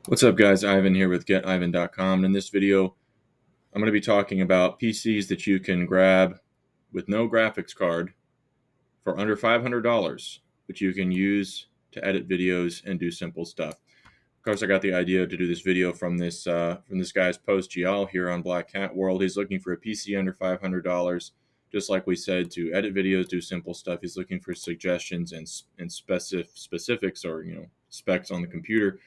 What's up, guys? Ivan here with getivan.com. And in this video, I'm going to be talking about PCs that you can grab with no graphics card for under $500, which you can use to edit videos and do simple stuff. Of course, I got the idea to do this video from this guy's post, Gial, here on Black Cat World. He's looking for a PC under $500, just like we said, to edit videos, do simple stuff. He's looking for suggestions and specifics or specs on the computer.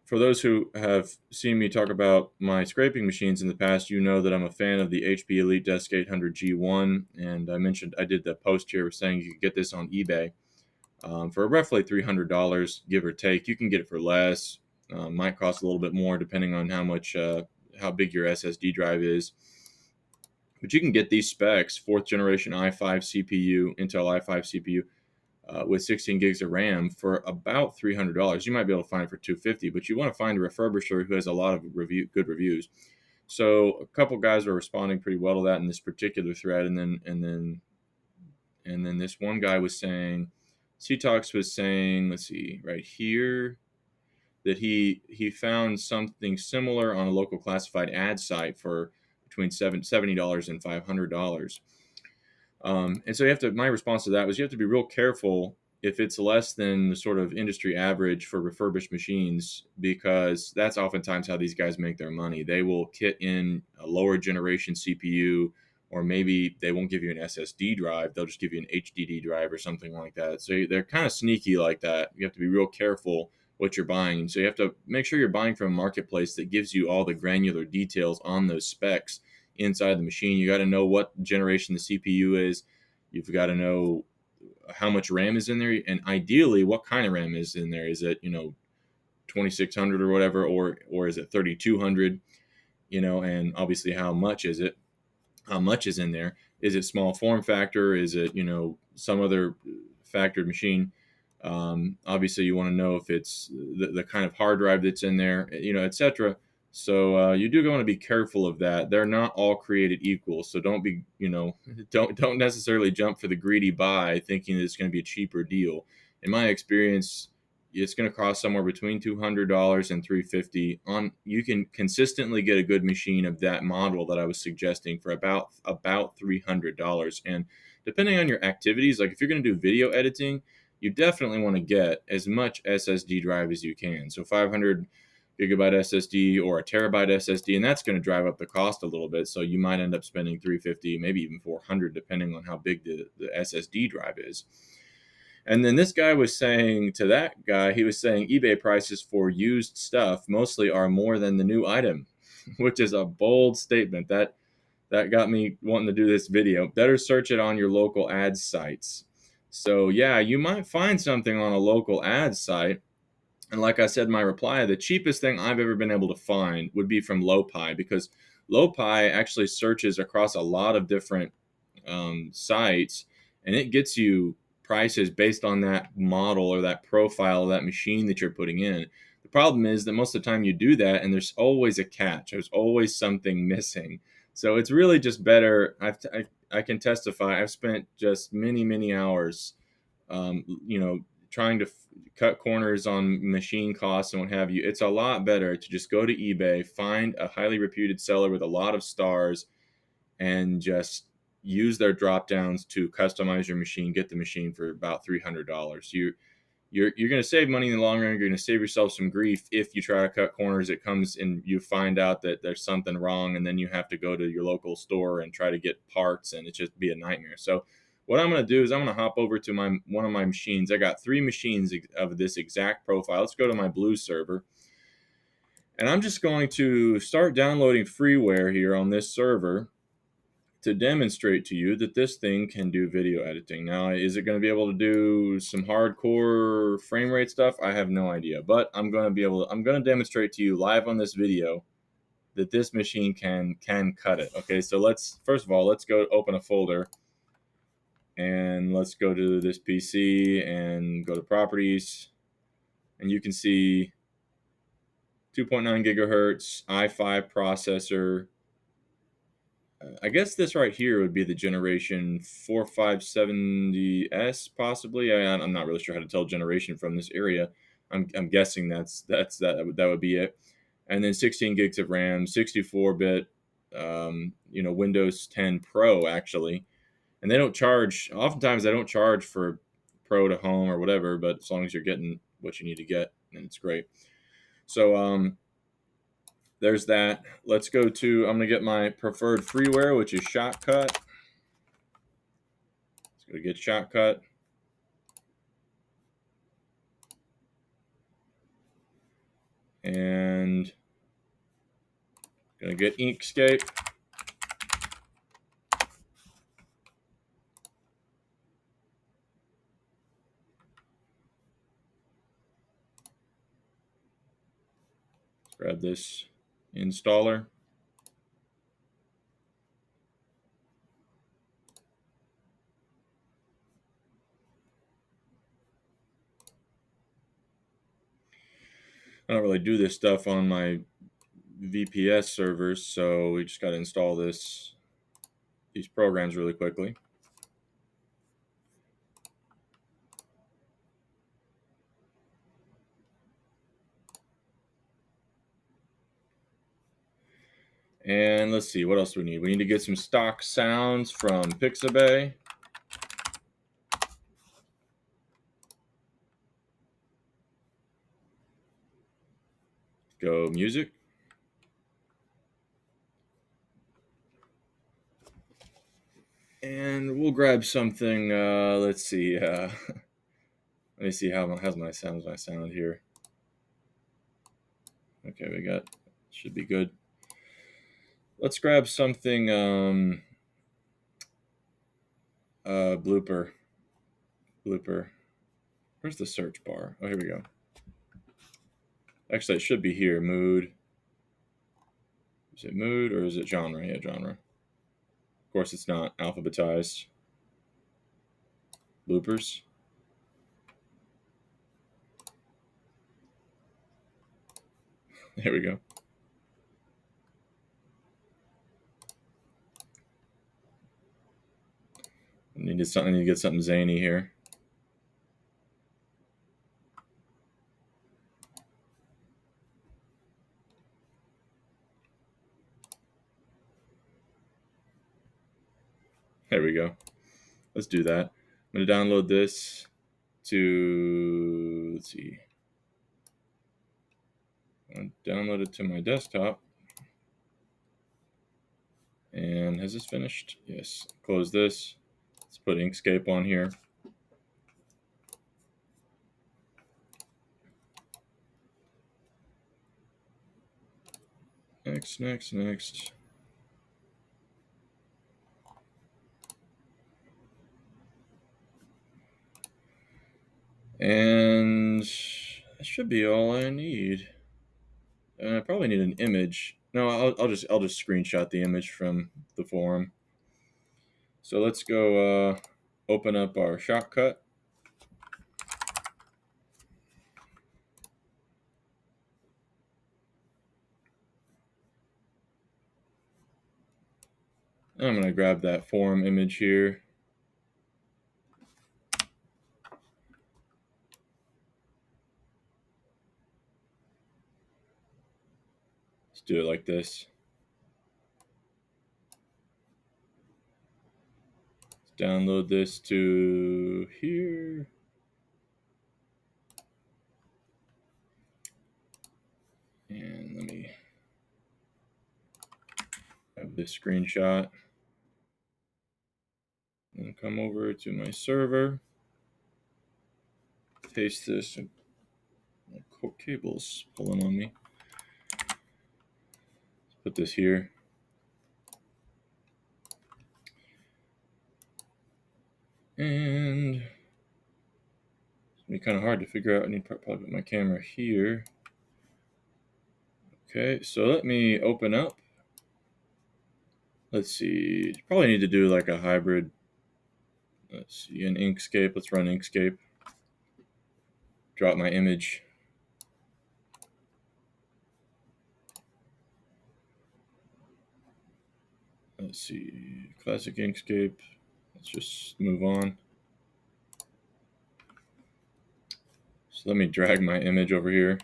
For those who have seen me talk about my scraping machines in the past, you know that I'm a fan of the HP EliteDesk 800G1, and I did the post here saying you could get this on eBay for roughly $300, give or take. You can get it for less, might cost a little bit more depending on how big your SSD drive is. But you can get these specs, fourth generation i5 CPU, Intel i5 CPU, with 16 gigs of RAM for about $300. You might be able to find it for $250, but you want to find a refurbisher who has a lot of good reviews. So a couple guys were responding pretty well to that in this particular thread, and then this one guy was saying, CTalks was saying, let's see, right here, that he found something similar on a local classified ad site for between $70 and $500. And so my response to that was you have to be real careful if it's less than the sort of industry average for refurbished machines, because that's oftentimes how these guys make their money. They will kit in a lower generation CPU, or maybe they won't give you an SSD drive. They'll just give you an HDD drive or something like that. So they're kind of sneaky like that. You have to be real careful what you're buying. So you have to make sure you're buying from a marketplace that gives you all the granular details on those specs inside the machine. You got to know what generation the CPU is. You've got to know how much RAM is in there, and ideally what kind of RAM is in there. Is it 2600 or whatever, or is it 3200? And obviously how much is it? How much is in there? Is it small form factor? Is it some other factored machine? Obviously, you want to know if it's the kind of hard drive that's in there, etc. So you do want to be careful of that. They're not all created equal, so don't be, don't necessarily jump for the greedy buy thinking that it's going to be a cheaper deal. In my experience, it's going to cost somewhere between $200 and $350. You can consistently get a good machine of that model that I was suggesting for about $300. And depending on your activities, like if you're going to do video editing, you definitely want to get as much SSD drive as you can. So 500 gigabyte SSD or a terabyte SSD, and that's going to drive up the cost a little bit. So you might end up spending $350, maybe even $400, depending on how big the SSD drive is. And then this guy was saying to that guy, he was saying eBay prices for used stuff mostly are more than the new item, which is a bold statement. That got me wanting to do this video. Better search it on your local ads sites. So yeah, you might find something on a local ad site. And like I said in my reply, the cheapest thing I've ever been able to find would be from LowPi, because LowPi actually searches across a lot of different sites, and it gets you prices based on that model or that profile of that machine that you're putting in. The problem is that most of the time you do that, and there's always a catch. There's always something missing. So it's really just better. I can testify. I've spent just many hours, trying to cut corners on machine costs and what have you. It's a lot better to just go to eBay, find a highly reputed seller with a lot of stars, and just use their drop downs to customize your machine. Get the machine for about $300. You're going to save money in the long run. You're going to save yourself some grief if you try to cut corners. It comes and you find out that there's something wrong, and then you have to go to your local store and try to get parts, and it just be a nightmare. So what I'm going to do is I'm going to hop over to one of my machines. I got 3 machines of this exact profile. Let's go to my Blue server, and I'm just going to start downloading freeware here on this server to demonstrate to you that this thing can do video editing. Now, is it going to be able to do some hardcore frame rate stuff? I have no idea, but I'm going to demonstrate to you live on this video that this machine can cut it. Okay, so first of all, let's go open a folder, and let's go to this PC and go to properties, and you can see 2.9 gigahertz i5 processor. I guess this right here would be the generation 4570S, possibly. I'm not really sure how to tell generation from this area. I'm guessing that would be it. And then 16 gigs of RAM, 64-bit, Windows 10 Pro actually. And they don't charge. Oftentimes they don't charge for Pro to home or whatever, but as long as you're getting what you need to get, then it's great. So there's that. Let's go to. I'm gonna get my preferred freeware, which is Shotcut. Let's go to get Shotcut. And gonna get Inkscape. Let's grab this installer. I don't really do this stuff on my VPS servers, so we just got to install these programs really quickly. And let's see, what else do we need? We need to get some stock sounds from Pixabay. Go music. And we'll grab something, let's see, let me see how's my sound here. Okay, we got, should be good. Let's grab something, blooper. Where's the search bar? Oh, here we go. Actually, it should be here, mood. Is it mood or is it genre? Yeah, genre. Of course, it's not alphabetized. Bloopers. There we go. I need to get something zany here. There we go. Let's do that. I'm going to download this to, let's see. I'm download it to my desktop. And has this finished? Yes. Close this. Let's put Inkscape on here. Next. And that should be all I need. I probably need an image. No, I'll just screenshot the image from the forum. So let's go open up our Shotcut. I'm going to grab that forum image here. Let's do it like this. Let's download this to here. And let me have this screenshot. And come over to my server. Paste this. Cable's pulling on me. Let's put this here. And it's gonna be kind of hard to figure out. I need to probably put my camera here. Okay, so let me open up. Let's see. Probably need to do like a hybrid. Let's see, an Inkscape. Let's run Inkscape. Drop my image. Let's see, classic Inkscape. Let's just move on. So let me drag my image over here.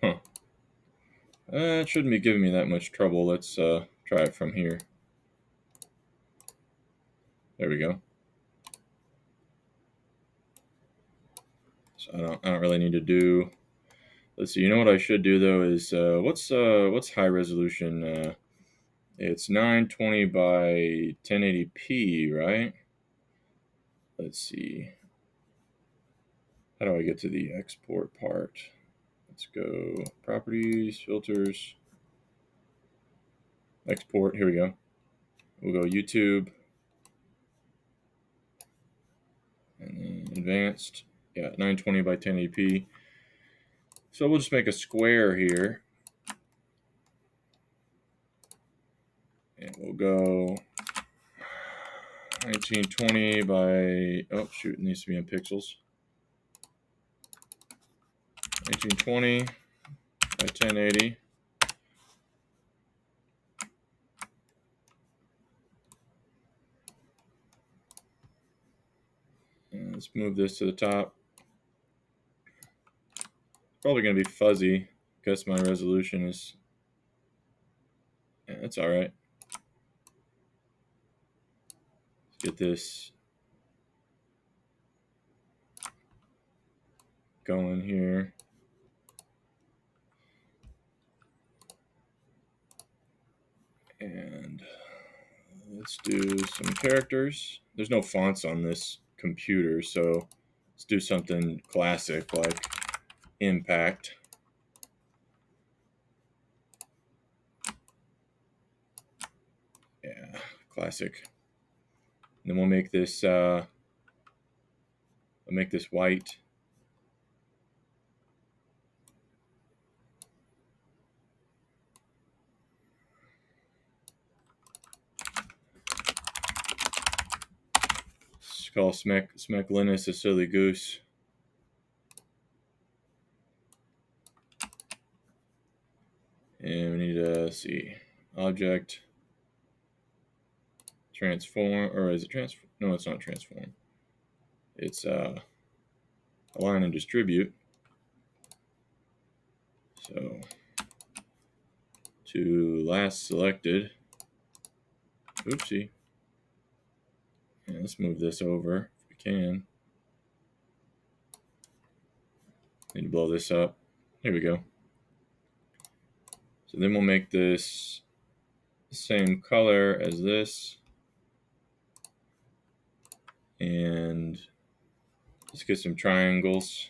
Huh. It shouldn't be giving me that much trouble. Let's try it from here. There we go. So I don't really need to do. Let's see. You know what I should do though is what's high resolution? It's 920 by 1080p, right? Let's see. How do I get to the export part? Let's go properties, filters, export. Here we go. We'll go YouTube and then advanced. Yeah, 920 by 1080p. So we'll just make a square here. And we'll go 1920 by, oh shoot, it needs to be in pixels. 1920 by 1080. And let's move this to the top. Probably going to be fuzzy because my resolution is, yeah, that's all right. Let's get this going here. And let's do some characters. There's no fonts on this computer, so let's do something classic like impact. Yeah, classic. And then we'll make this white. Let's call Smack Linus a silly goose. And we need to see object transform, or is it transform? No, it's not transform. It's align and distribute. So to last selected. Oopsie. And let's move this over if we can. Need to blow this up. Here we go. So then we'll make this the same color as this. And let's get some triangles.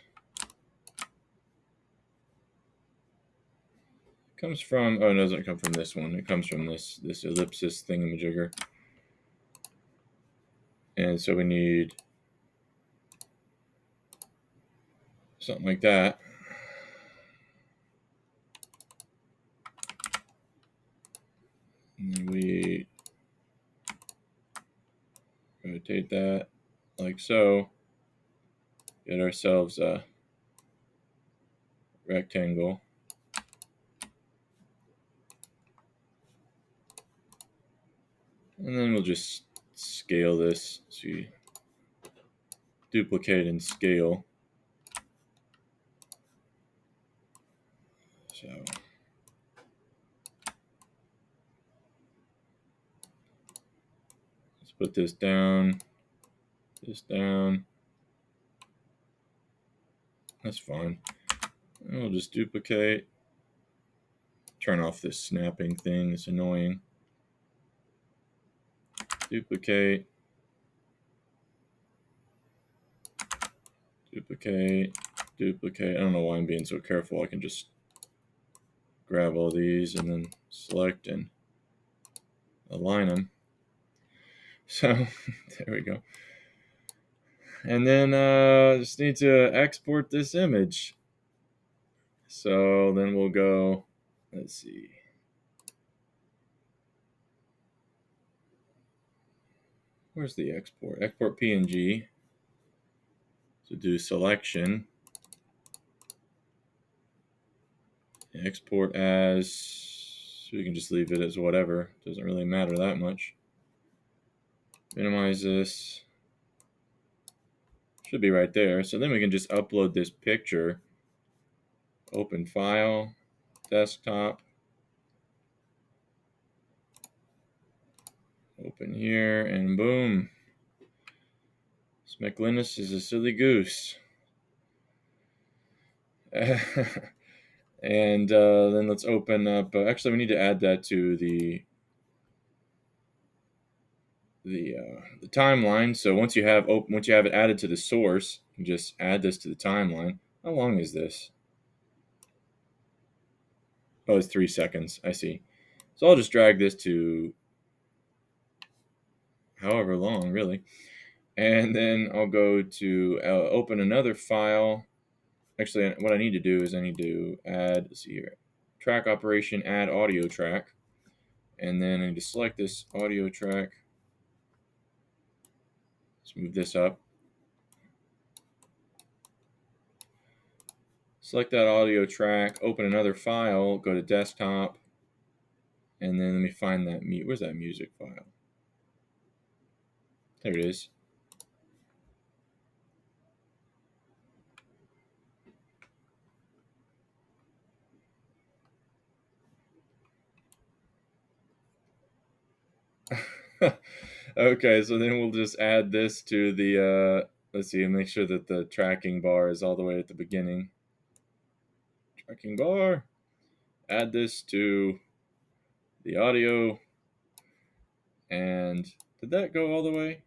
It comes from, oh, it doesn't come from this one. It comes from this ellipsis thingamajigger. And so we need something like that. And we rotate that like so. Get ourselves a rectangle. And then we'll just scale this. So you duplicate and scale. So let's put this down, this down. That's fine. And we'll just duplicate. Turn off this snapping thing. It's annoying. Duplicate. Duplicate. Duplicate. I don't know why I'm being so careful. I can just grab all these and then select and align them. So there we go. And then just need to export this image. So then we'll go, let's see. Where's the export? Export PNG. So do selection. Export as So we can just leave it as whatever. Doesn't really matter that much. Minimize this. Should be right there. So then we can just upload this picture. Open file, desktop. Open here, and boom. Smeklinus is a silly goose. And then let's open up. Actually, we need to add that to the timeline. So once you have it added to the source, you just add this to the timeline. How long is this? Oh, it's 3 seconds. I see. So I'll just drag this to however long, really. And then I'll go to open another file. Actually, what I need to do is I need to add, let's see here, track operation, add audio track. And then I need to select this audio track. Let's move this up. Select that audio track, open another file, go to desktop, and then let me find that where's that music file? There it is. Okay, so then we'll just add this to the, let's see, and make sure that the tracking bar is all the way at the beginning. Tracking bar. Add this to the audio. And did that go all the way?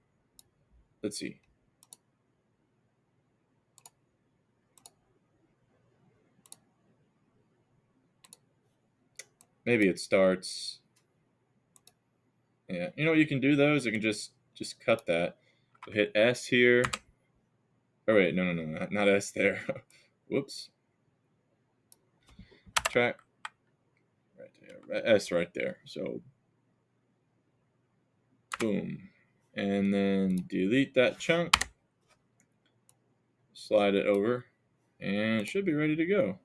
Let's see. Maybe it starts. Yeah, you know what you can do those? You can just cut that. So hit S here. Oh wait, no, not S there. Whoops. Track right there. S right there. So boom. And then delete that chunk. Slide it over. And it should be ready to go.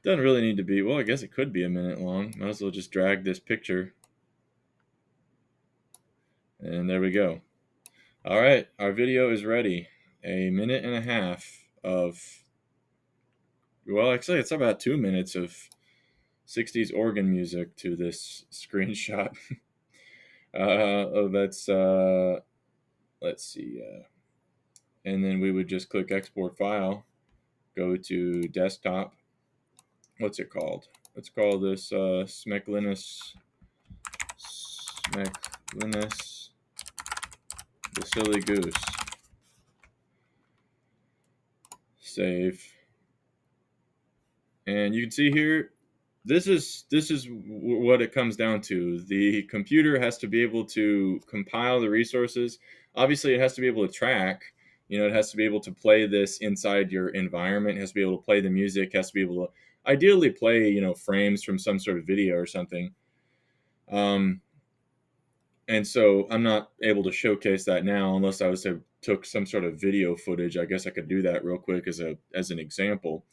Doesn't really need to be, well, I guess it could be a minute long. Might as well just drag this picture. And there we go. All right, our video is ready. A minute and a half of, well, actually, it's about 2 minutes of 60s organ music to this screenshot. Let's see. And then we would just click export file, go to desktop. What's it called? Let's call this Smeklinus, the silly goose. Save. And you can see here, this is what it comes down to. The computer has to be able to compile the resources. Obviously, it has to be able to track. You know, it has to be able to play this inside your environment. It has to be able to play the music. It has to be able to ideally play, you know, frames from some sort of video or something. And so I'm not able to showcase that now unless I was to took some sort of video footage. I guess I could do that real quick as an example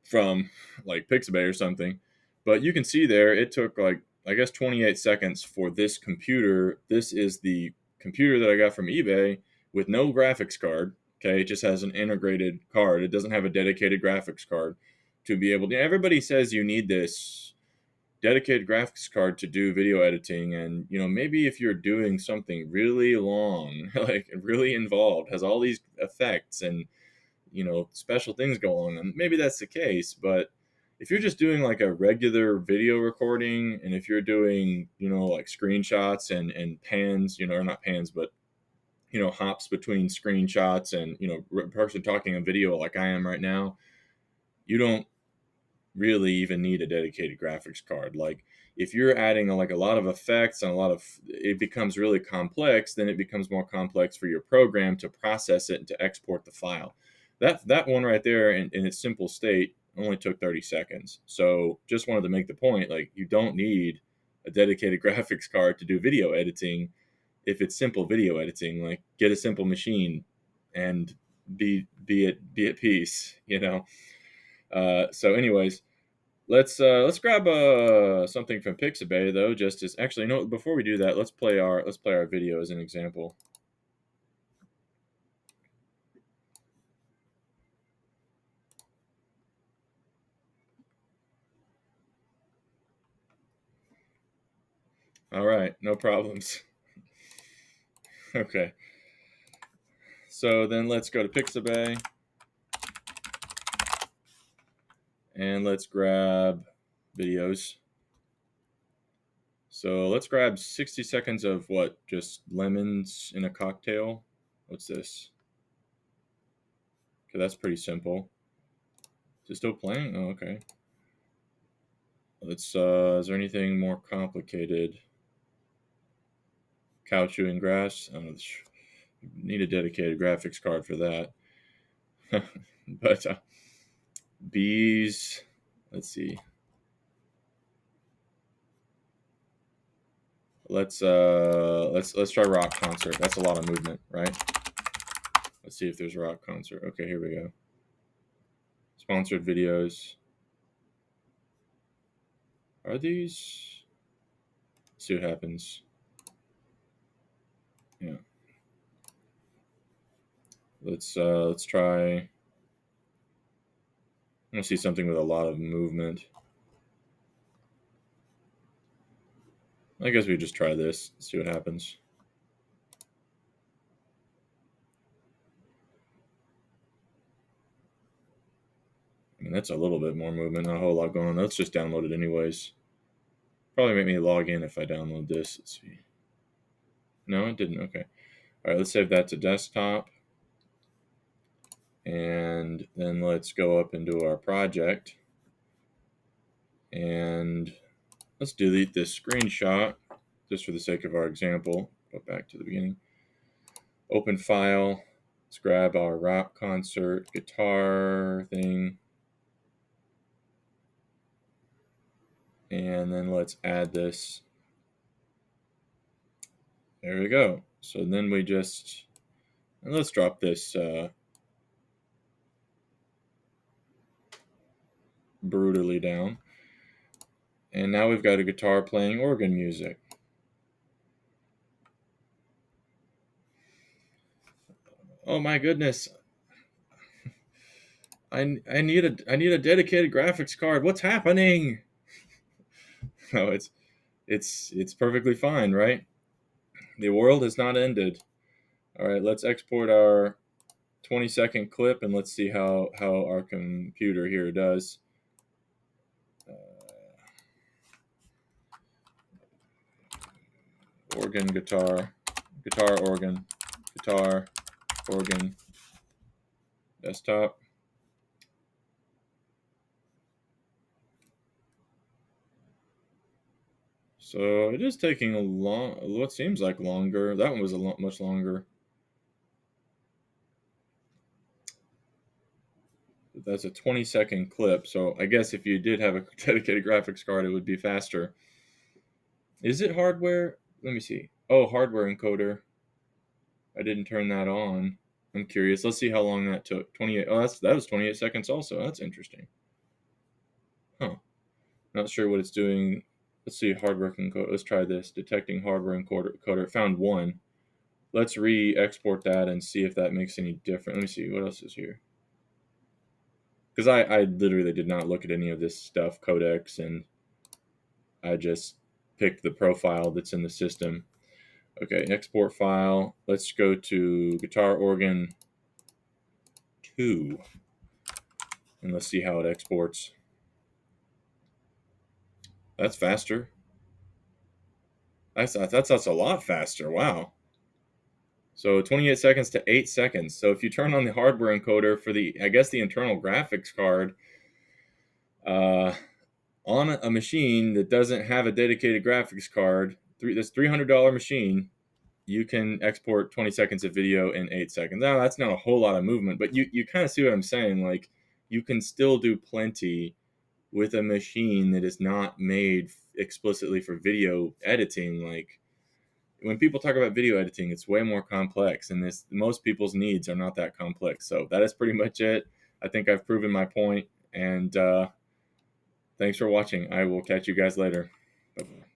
from like Pixabay or something. But you can see there, it took like, I guess 28 seconds for this computer. This is the computer that I got from eBay with no graphics card. Okay, it just has an integrated card. It doesn't have a dedicated graphics card to be able to. Everybody says you need this dedicated graphics card to do video editing, and you know, maybe if you're doing something really long, like really involved, has all these effects and, you know, special things go on, and maybe that's the case. But if you're just doing like a regular video recording, and if you're doing, you know, like screenshots and pans, you know, or not pans, but, you know, hops between screenshots and, you know, person talking on video like I am right now, you don't really even need a dedicated graphics card. Like if you're adding like a lot of effects and a lot of, it becomes really complex, then it becomes more complex for your program to process it and to export the file. That one right there in its simple state only took 30 seconds. So just wanted to make the point, like, you don't need a dedicated graphics card to do video editing. if it's simple video editing, like get a simple machine and be at peace, you know. So anyways, let's grab something from Pixabay though. Just as actually, no, before we do that, let's play our video as an example. All right, no problems. Okay, so then let's go to Pixabay and let's grab videos. So let's grab 60 seconds of what? Just lemons in a cocktail. What's this? Okay, that's pretty simple. Is it still playing? Oh, okay. Let's is there anything more complicated? Cow chewing grass. Oh, need a dedicated graphics card for that. But bees. Let's see. Let's try rock concert. That's a lot of movement, right? Let's see if there's a rock concert. Okay, here we go. Sponsored videos. Are these? Let's see what happens. Yeah. Let's try. I want to see something with a lot of movement. I guess we just try this. See what happens. I mean, that's a little bit more movement, not a whole lot going on. Let's just download it anyways. Probably make me log in if I download this. Let's see. No, it didn't. Okay. All right, let's save that to desktop. And then let's go up into our project. And let's delete this screenshot just for the sake of our example. Go back to the beginning. Open file. Let's grab our rock concert guitar thing. And then let's add this. There we go. So then we just, and let's drop this brutally down. And now we've got a guitar playing organ music. Oh my goodness. I need a dedicated graphics card. What's happening? No, it's perfectly fine, right? The world has not ended. All right, let's export our 20-second clip and let's see how our computer here does. Organ, guitar, organ, guitar, organ, desktop. So it is taking a long, what seems like longer. That one was a lot much longer. That's a 20-second clip. So I guess if you did have a dedicated graphics card, it would be faster. Is it hardware? Let me see. Oh, hardware encoder. I didn't turn that on. I'm curious. Let's see how long that took. 28. Oh, that was 28 seconds also. That's interesting. Huh. Not sure what it's doing. Let's see. Hardware encoder. Let's try this. Detecting hardware encoder. Found one. Let's re-export that and see if that makes any difference. Let me see. What else is here? Because I literally did not look at any of this stuff, codecs, and I just picked the profile that's in the system. Okay, export file. Let's go to guitar organ 2. And let's see how it exports. That's faster. That's a lot faster. Wow. So 28 seconds to 8 seconds. So if you turn on the hardware encoder for the, I guess the internal graphics card, on a machine that doesn't have a dedicated graphics card, this $300 machine, you can export 20 seconds of video in 8 seconds. Now, that's not a whole lot of movement, but you kind of see what I'm saying. Like, you can still do plenty with a machine that is not made explicitly for video editing. Like, when people talk about video editing, it's way more complex, and this most people's needs are not that complex. So that is pretty much it. I think I've proven my point, and thanks for watching. I will catch you guys later. Bye-bye.